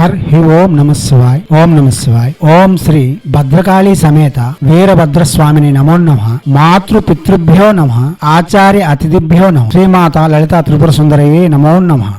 హి ఓం నమ శివాయ్. ఓం నమ శివాయ్. ఓం శ్రీ భద్రకాళీ సమేత వీరభద్రస్వామిని నమో నమః. మాతృ పితృభ్యో నమః. ఆచార్య అతిథిభ్యో నమః. శ్రీమాత లలితా త్రిపుర సుందరయే నమో నమః.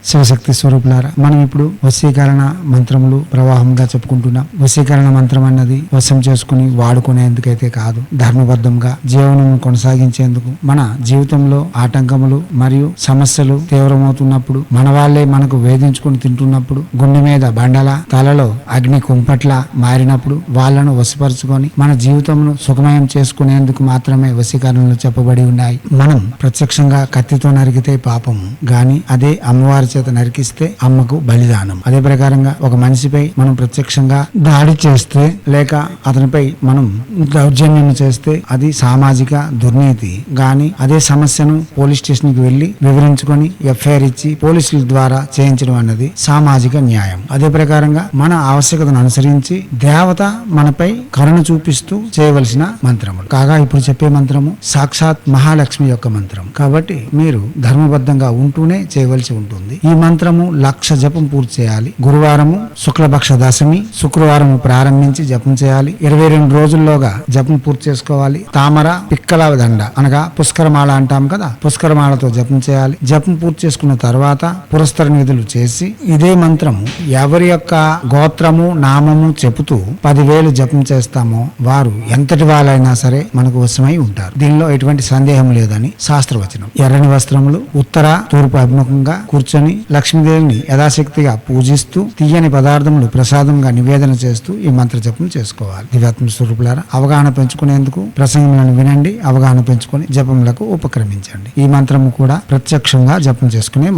శివశక్తి స్వరూపులారా, మనం ఇప్పుడు వశీకరణ మంత్రములు ప్రవాహంగా చెప్పుకుంటున్నాం. వశీకరణ మంత్రం అన్నది వశం చేసుకుని వాడుకునేందుకైతే కాదు, ధర్మబద్ధంగా జీవనం కొనసాగించేందుకు. మన జీవితంలో ఆటంకములు మరియు సమస్యలు తీవ్రమవుతున్నప్పుడు, మన వాళ్ళే మనకు వేధించుకుని తింటున్నప్పుడు, గుండె మీద బండల, తలలో అగ్ని కుంపట్ల మారినప్పుడు వాళ్ళను వశపరుచుకొని మన జీవితంను సుఖమయం చేసుకునేందుకు మాత్రమే వశీకరణలు చెప్పబడి ఉన్నాయి. మనం ప్రత్యక్షంగా కత్తితో నరికితే పాపము గాని, అదే అమ్మవారి చేత నరికిస్తే అమ్మకు బలిదానం. అదే ప్రకారంగా ఒక మనిషిపై మనం ప్రత్యక్షంగా దాడి చేస్తే లేక అతనిపై మనం దౌర్జన్యం చేస్తే అది సామాజిక దుర్నీతి గాని, అదే సమస్యను పోలీస్ స్టేషన్ కి వెళ్లి వివరించుకొని ఎఫ్ఐఆర్ ఇచ్చి పోలీసుల ద్వారా చేయించడం అన్నది సామాజిక న్యాయం. అదే ప్రకారంగా మన ఆవశ్యకతను అనుసరించి దేవత మనపై కరుణ చూపిస్తూ చేయవలసిన మంత్రములు కాగా, ఇప్పుడు చెప్పే మంత్రము సాక్షాత్ మహాలక్ష్మి యొక్క మంత్రం కాబట్టి మీరు ధర్మబద్ధంగా ఉంటూనే చేయవలసి ఉంటుంది. ఈ మంత్రము 1,00,000 జపం పూర్తి చేయాలి. గురువారము శుక్లపక్ష దశమి, శుక్రవారము ప్రారంభించి జపం చేయాలి. 22 రోజుల్లోగా జపం పూర్తి చేసుకోవాలి. తామర పిక్కల దండ అనగా పుష్కరమాల అంటాం కదా, పుష్కరమాలతో జపం చేయాలి. జపం పూర్తి చేసుకున్న తర్వాత పురస్కార నిధులు చేసి ఇదే మంత్రము ఎవరి యొక్క గోత్రము నామము చెబుతూ 10,000 జపం చేస్తామో వారు ఎంతటి వాళ్ళైనా సరే మనకు వశమై ఉంటారు. దీనిలో ఎటువంటి సందేహం లేదని శాస్త్రవచనం. ఎర్రని వస్త్రములు ఉత్తర తూర్పు అభిముఖంగా కూర్చొని లక్ష్మీదేవిని యథాశక్తిగా పూజిస్తూ తీయని పదార్థములు ప్రసాదంగా నివేదన చేస్తూ ఈ మంత్ర జపం చేసుకోవాలి. దివ్యాత్మ స్వరూపులారా, అవగాహన పెంచుకునేందుకు ప్రసంగములను వినండి. అవగాహన పెంచుకొని జపములకు ఉపక్రమించండి. ఈ మంత్రము కూడా ప్రత్యక్షంగా జపం చేసుకునే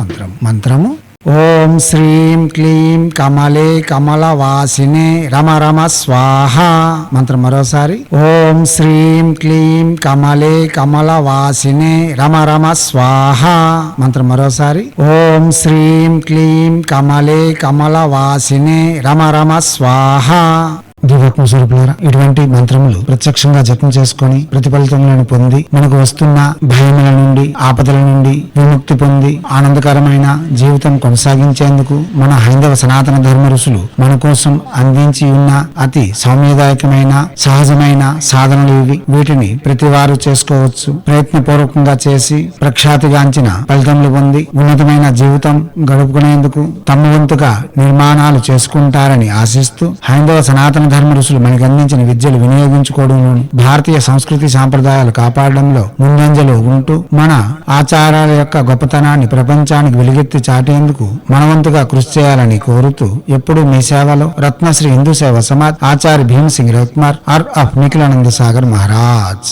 మంత్రము ఓం శ్రీం క్లీం కమలే కమలవాసినే రమ రమ స్వాహ. మంత్రం మరోసారి ఓం శ్రీం క్లీం కమలే కమలవాసినే రమ రమ స్వాహ. మంత్రం మరోసారి ఓం శ్రీం క్లీం కమలే కమలవాసినే రమ రమ స్వాహ. దివ్యాత్మ స్వరూపులారా, ఇటువంటి మంత్రములు ప్రత్యక్షంగా జపం చేసుకొని ప్రతిఫలితములను పొంది మనకు వస్తున్న భయముల నుండి ఆపదల నుండి విముక్తి పొంది ఆనందకరమైన జీవితం కొనసాగించేందుకు మన హైందవ సనాతన ధర్మ ఋషులు మన కోసం అందించి ఉన్న అతి సౌమ్యదాయకమైన సహజమైన సాధనలు ఇవి. వీటిని ప్రతి వారు చేసుకోవచ్చు. ప్రయత్నపూర్వకంగా చేసి ప్రఖ్యాతిగాంచిన ఫలితములు పొంది ఉన్నతమైన జీవితం గడుపుకునేందుకు తమ వంతుగా నిర్మాణాలు చేసుకుంటారని ఆశిస్తూ హైందవ సనాతన ధర్మ ఋషులు మనకు అందించిన విద్యలు వినియోగించుకోవడంలోను, భారతీయ సంస్కృతి సాంప్రదాయాలు కాపాడడంలో ముందంజలో ఉంటూ మన ఆచారాల యొక్క గొప్పతనాన్ని ప్రపంచానికి వెలుగెత్తి చాటేందుకు మనవంతుగా కృషి చేయాలని కోరుతూ ఎప్పుడూ మీ సేవలో రత్నశ్రీ హిందూ సేవ సమాజ్ ఆచార్య భీమ్ సింగ్ రవికుమార్ ఆర్ ఆఫ్ నిఖిలానంద సాగర్ మహారాజ్.